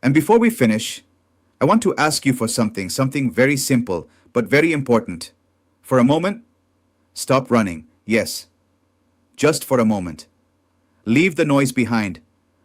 And before we finish, I want to ask you for something very simple, but very important. For a moment, stop running. Yes, just for a moment. Leave the noise behind.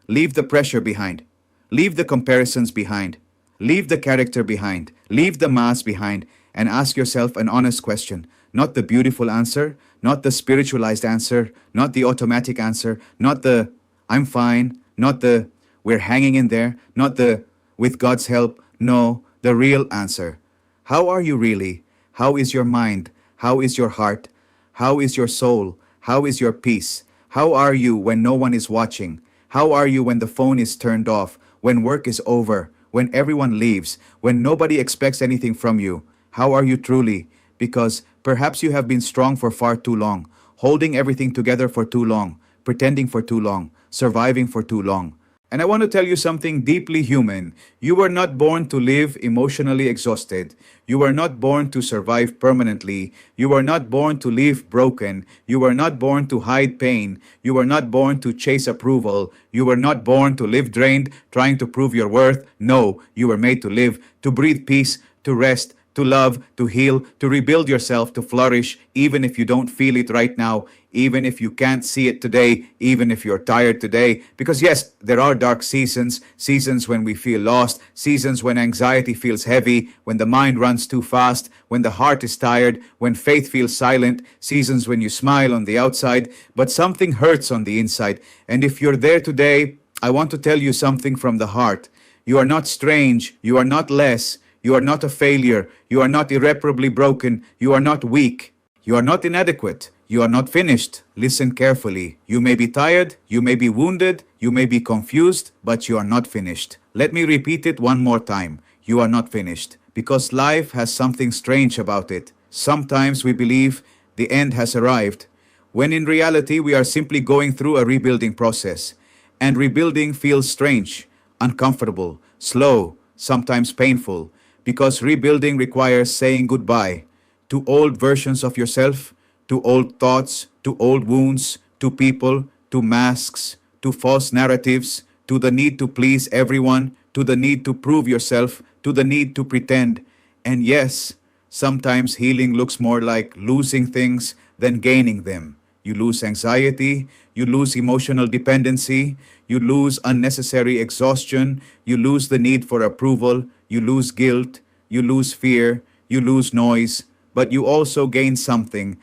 Leave the pressure behind. Leave the comparisons behind. Leave the character behind. Leave the mask behind and ask yourself an honest question. Not the beautiful answer, not the spiritualized answer, not the automatic answer, not the I'm fine, not the we're hanging in there, not the with God's help. No, the real answer. How are you really? How is your mind? How is your heart? How is your soul? How is your peace? How are you when no one is watching? How are you when the phone is turned off? When work is over? When everyone leaves? When nobody expects anything from you? How are you truly? Because perhaps you have been strong for far too long, holding everything together for too long, pretending for too long, surviving for too long. And I want to tell you something deeply human. You were not born to live emotionally exhausted. You were not born to survive permanently. You were not born to live broken. You were not born to hide pain. You were not born to chase approval. You were not born to live drained, trying to prove your worth. No, you were made to live, to breathe peace, to rest, to love, to heal, to rebuild yourself, to flourish, even if you don't feel it right now, even if you can't see it today, even if you're tired today. Because yes, there are dark seasons, seasons when we feel lost, seasons when anxiety feels heavy, when the mind runs too fast, when the heart is tired, when faith feels silent, seasons when you smile on the outside, but something hurts on the inside. And if you're there today, I want to tell you something from the heart. You are not strange, you are not less, you are not a failure. You are not irreparably broken. You are not weak. You are not inadequate. You are not finished. Listen carefully. You may be tired. You may be wounded. You may be confused, but you are not finished. Let me repeat it one more time. You are not finished. Because life has something strange about it. Sometimes we believe the end has arrived, when in reality we are simply going through a rebuilding process. And rebuilding feels strange, uncomfortable, slow, sometimes painful. Because rebuilding requires saying goodbye to old versions of yourself, to old thoughts, to old wounds, to people, to masks, to false narratives, to the need to please everyone, to the need to prove yourself, to the need to pretend. And yes, sometimes healing looks more like losing things than gaining them. You lose anxiety, you lose emotional dependency, you lose unnecessary exhaustion, you lose the need for approval, you lose guilt, you lose fear, you lose noise, but you also gain something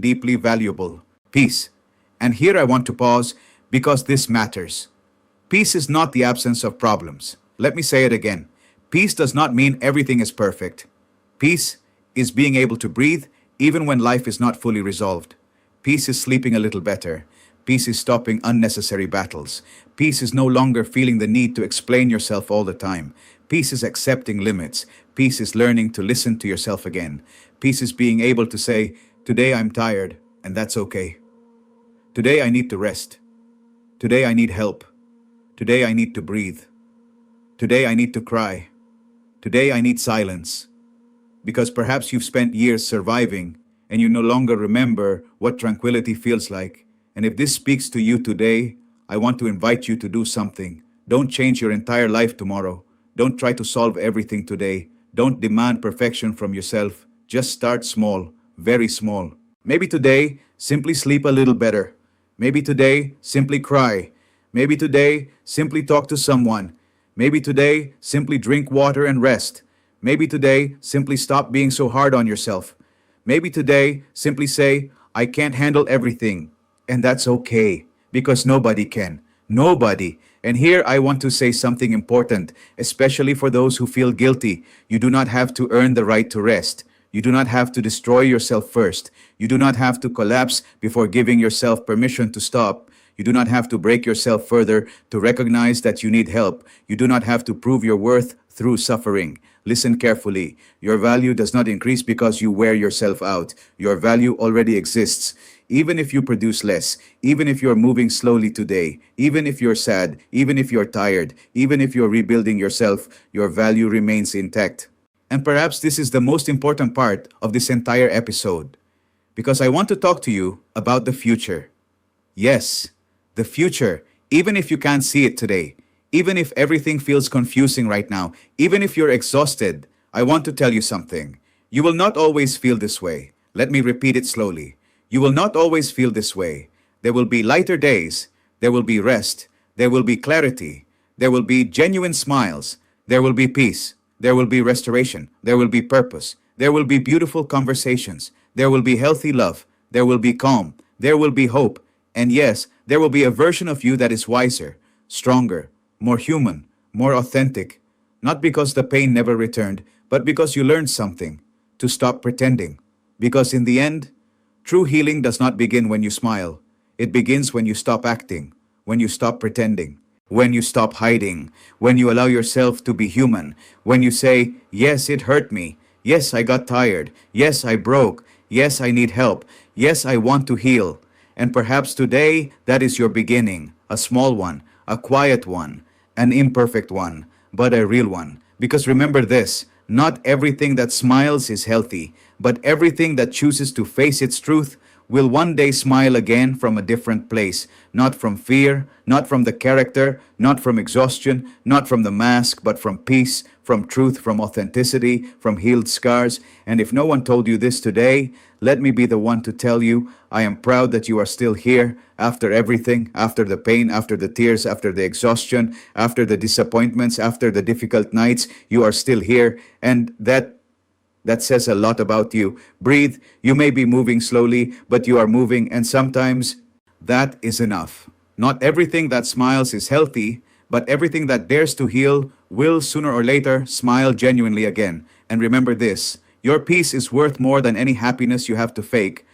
deeply valuable, peace. And here I want to pause because this matters. Peace is not the absence of problems. Let me say it again. Peace does not mean everything is perfect. Peace is being able to breathe even when life is not fully resolved. Peace is sleeping a little better. Peace is stopping unnecessary battles. Peace is no longer feeling the need to explain yourself all the time. Peace is accepting limits. Peace is learning to listen to yourself again. Peace is being able to say, today I'm tired, and that's okay. Today I need to rest. Today I need help. Today I need to breathe. Today I need to cry. Today I need silence. Because perhaps you've spent years surviving and you no longer remember what tranquility feels like. And if this speaks to you today, I want to invite you to do something. Don't change your entire life tomorrow. Don't try to solve everything today. Don't demand perfection from yourself. Just start small, very small. Maybe today, simply sleep a little better. Maybe today, simply cry. Maybe today, simply talk to someone. Maybe today, simply drink water and rest. Maybe today, simply stop being so hard on yourself. Maybe today, simply say, I can't handle everything. And that's okay, because nobody can. Nobody. And here I want to say something important, especially for those who feel guilty. You do not have to earn the right to rest. You do not have to destroy yourself first. You do not have to collapse before giving yourself permission to stop. You do not have to break yourself further to recognize that you need help. You do not have to prove your worth through suffering. Listen carefully. Your value does not increase because you wear yourself out. Your value already exists. Even if you produce less, even if you're moving slowly today, even if you're sad, even if you're tired, even if you're rebuilding yourself, your value remains intact. And perhaps this is the most important part of this entire episode, because I want to talk to you about the future. Yes, the future, even if you can't see it today, Even if everything feels confusing right now, even if you're exhausted, I want to tell you something. You will not always feel this way. Let me repeat it slowly. You will not always feel this way. There will be lighter days. There will be rest. There will be clarity. There will be genuine smiles. There will be peace. There will be restoration. There will be purpose. There will be beautiful conversations. There will be healthy love. There will be calm. There will be hope. And yes, there will be a version of you that is wiser, stronger, more human, more authentic. Not because the pain never returned, but because you learned something. To stop pretending. Because in the end, true healing does not begin when you smile. It begins when you stop acting, when you stop pretending, when you stop hiding, when you allow yourself to be human, when you say, yes, it hurt me. Yes, I got tired. Yes, I broke. Yes, I need help. Yes, I want to heal. And perhaps today, that is your beginning. A small one, a quiet one, an imperfect one, but a real one. Because remember this, not everything that smiles is healthy, but everything that chooses to face its truth will one day smile again from a different place, not from fear, not from the character, not from exhaustion, not from the mask, but from peace, from truth, from authenticity, from healed scars. And if no one told you this today, let me be the one to tell you, I am proud that you are still here after everything, after the pain, after the tears, after the exhaustion, after the disappointments, after the difficult nights, you are still here. And that says a lot about you. Breathe. You may be moving slowly, but you are moving, and sometimes that is enough. Not everything that smiles is healthy, but everything that dares to heal will sooner or later smile genuinely again. And remember this, your peace is worth more than any happiness you have to fake.